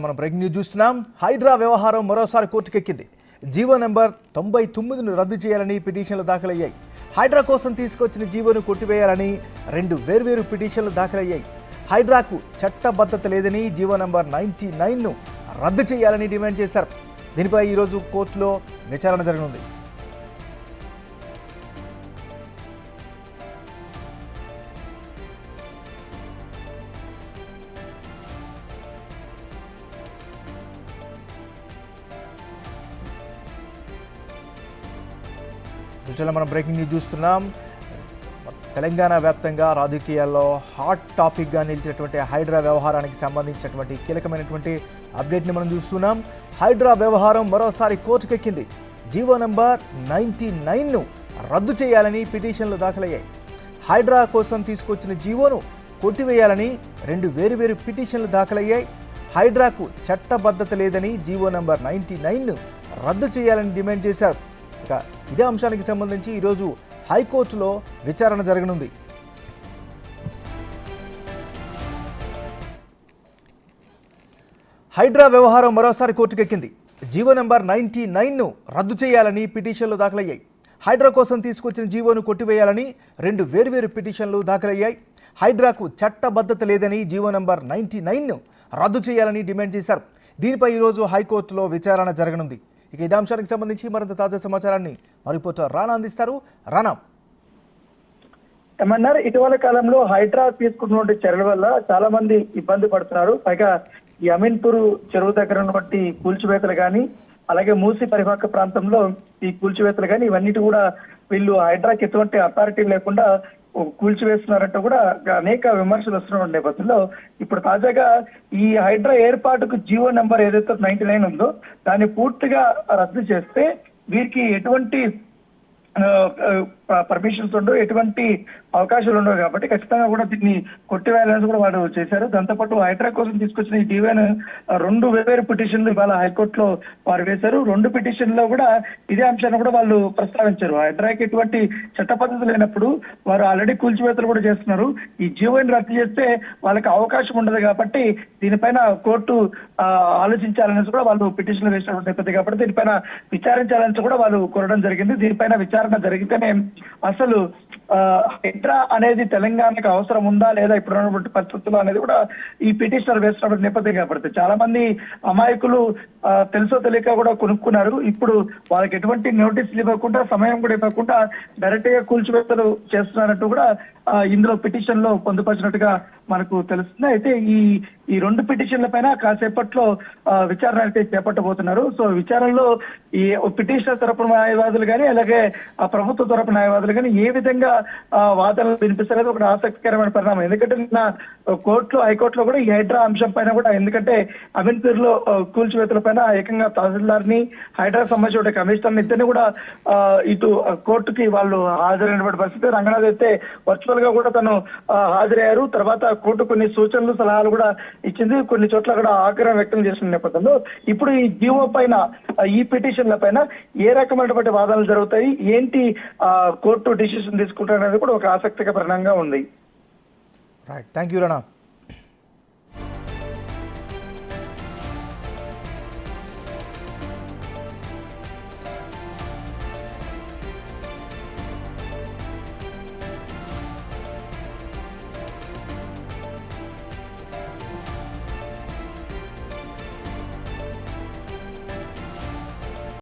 మనం breaking news చూస్తున్నాం. హైడ్రా వ్యవహారం మరోసారి కోర్టుకెక్కింది. జీవో నెంబర్ 99ను రద్దు చేయాలని పిటిషన్లు దాఖలయ్యాయి. హైడ్రా కోసం తీసుకొచ్చిన జీవోను కొట్టివేయాలని 2 వేర్వేరు పిటిషన్లు దాఖలయ్యాయి. హైడ్రాకు చట్టబద్ధత లేదని జీవో నెంబర్ 99ను రద్దు చేయాలని డిమాండ్ చేశారు. దీనిపై ఈరోజు కోర్టులో విచారణ జరగనుంది. మనం బ్రేకింగ్ న్యూస్ చూస్తున్నాం. తెలంగాణ వ్యాప్తంగా రాజకీయాల్లో హాట్ టాపిక్గా నిలిచినటువంటి హైడ్రా వ్యవహారానికి సంబంధించినటువంటి కీలకమైనటువంటి అప్డేట్ని మనం చూస్తున్నాం. హైడ్రా వ్యవహారం మరోసారి కోర్టుకెక్కింది. జీవో నంబర్ 99ను రద్దు చేయాలని పిటిషన్లు దాఖలయ్యాయి. హైడ్రా కోసం తీసుకొచ్చిన జీవోను కొట్టివేయాలని 2 వేరువేరు పిటిషన్లు దాఖలయ్యాయి. హైడ్రాకు చట్టబద్ధత లేదని జీవో నంబర్ 99ను రద్దు చేయాలని డిమాండ్ చేశారు. ఇక ఇదే అంశానికి సంబంధించి ఈరోజు హైకోర్టులో విచారణ జరగనుంది. హైడ్రా వ్యవహారం మరోసారి కోర్టుకెక్కింది. జీవో నెంబర్ 99ను రద్దు చేయాలని పిటిషన్లు దాఖలయ్యాయి. హైడ్రా కోసం తీసుకొచ్చిన జీవోను కొట్టివేయాలని 2 వేర్వేరు పిటిషన్లు దాఖలయ్యాయి. హైడ్రాకు చట్టబద్ధత లేదని జీవో నెంబర్ 99ను రద్దు చేయాలని డిమాండ్ చేశారు. దీనిపై ఈరోజు హైకోర్టులో విచారణ జరగనుంది. ఇక ఇదే అంశానికి సంబంధించి మరింత తాజా సమాచారాన్ని మా రిపోర్టర్ రానా అందిస్తారు. రానా, ఏమన్నారు? ఇటీవల కాలంలో హైడ్రా తీసుకున్నటువంటి చర్యల వల్ల చాలా మంది ఇబ్బంది పడుతున్నారు. పైగా ఈ అమీన్పూర్ చెరువు దగ్గర ఉన్నటువంటి కూల్చివేతలు కానీ, అలాగే మూసి పరివాహక ప్రాంతంలో ఈ కూల్చివేతలు కానీ ఇవన్నిటి కూడా వీళ్ళు హైడ్రాకి ఎటువంటి అథారిటీ లేకుండా కూల్చివేస్తున్నారంటూ కూడా అనేక విమర్శలు వస్తున్న నేపథ్యంలో ఇప్పుడు తాజాగా ఈ హైడ్రా ఏర్పాటుకు జీవో నెంబర్ ఏదైతే 99 ఉందో దాన్ని పూర్తిగా రద్దు చేస్తే వీరికి ఎటువంటి పర్మిషన్స్ ఉండవు, ఎటువంటి అవకాశాలు ఉండవు. కాబట్టి ఖచ్చితంగా కూడా దీన్ని కొట్టివేయాలని కూడా వాళ్ళు చేశారు. దాంతోపాటు హైడ్రా కోసం తీసుకొచ్చిన ఈ జీవోను 2 వేర్వేరు పిటిషన్లు ఇవాళ హైకోర్టులో వారు వేశారు. 2 పిటిషన్లో కూడా ఇదే అంశాన్ని కూడా వాళ్ళు ప్రస్తావించారు. హైడ్రాకి ఎటువంటి చట్టపద్ధతి లేనప్పుడు వారు ఆల్రెడీ కూల్చివేతలు కూడా చేస్తున్నారు. ఈ జీవోని రద్దు చేస్తే వాళ్ళకి అవకాశం ఉండదు. కాబట్టి దీనిపైన కోర్టు ఆలోచించాలనేసి కూడా వాళ్ళు పిటిషన్లు వేసినటువంటి నేపథ్యం. కాబట్టి దీనిపైన విచారించాలని కూడా వాళ్ళు కోరడం జరిగింది. దీనిపైన విచారణ జరిగితేనే అసలు హైడ్రా అనేది తెలంగాణకు అవసరం ఉందా లేదా ఇప్పుడున్నటువంటి పరిస్థితుల్లో అనేది కూడా ఈ పిటిషనర్ వేసినటువంటి నేపథ్యం కనబడుతుంది. చాలా మంది అమాయకులు తెలుసో తెలియక కూడా కొనుక్కున్నారు. ఇప్పుడు వాళ్ళకి ఎటువంటి నోటీసులు ఇవ్వకుండా, సమయం కూడా ఇవ్వకుండా డైరెక్ట్ గా కూల్చివేతలు చేస్తున్నారంటూ కూడా ఇందులో పిటిషన్ లో పొందుపరిచినట్టుగా మనకు తెలుస్తుంది. అయితే ఈ 2 పిటిషన్ల పైన కాసేపట్లో విచారణ అయితే చేపట్టబోతున్నారు. సో విచారణలో ఈ పిటిషనర్ తరపున న్యాయవాదులు కానీ, అలాగే ప్రభుత్వ తరపు న్యాయవాదులు కానీ ఏ విధంగా వాదనలు వినిపిస్తారు ఒక ఆసక్తికరమైన పరిణామం. ఎందుకంటే నిన్న కోర్టులో, హైకోర్టులో కూడా ఈ హైడ్రా అంశం పైన కూడా, ఎందుకంటే అమీన్పూర్ లో కూల్చివేతల పైన ఏకంగా తహసీల్దార్ని, హైడ్రా సంబంధించిన కమిషనర్ ఇద్దరిని కూడా ఇటు కోర్టుకి వాళ్ళు హాజరైనటువంటి పరిస్థితి. రంగనాథ్ అయితే వర్చువల్ గా కూడా తను హాజరయ్యారు. తర్వాత కోర్టు కొన్ని సూచనలు, సలహాలు కూడా ఇచ్చింది. కొన్ని చోట్ల కూడా ఆగ్రహం వ్యక్తం చేసిన నేపథ్యంలో ఇప్పుడు ఈ జీవో పైన, ఈ పిటిషన్ల పైన ఏ రకమైనటువంటి వాదనలు జరుగుతాయి, ఏంటి కోర్టు డిసిషన్ తీసుకుంటారనేది కూడా ఒక ఆసక్తికర పరిణామంగా ఉంది. Right, thank you Rana.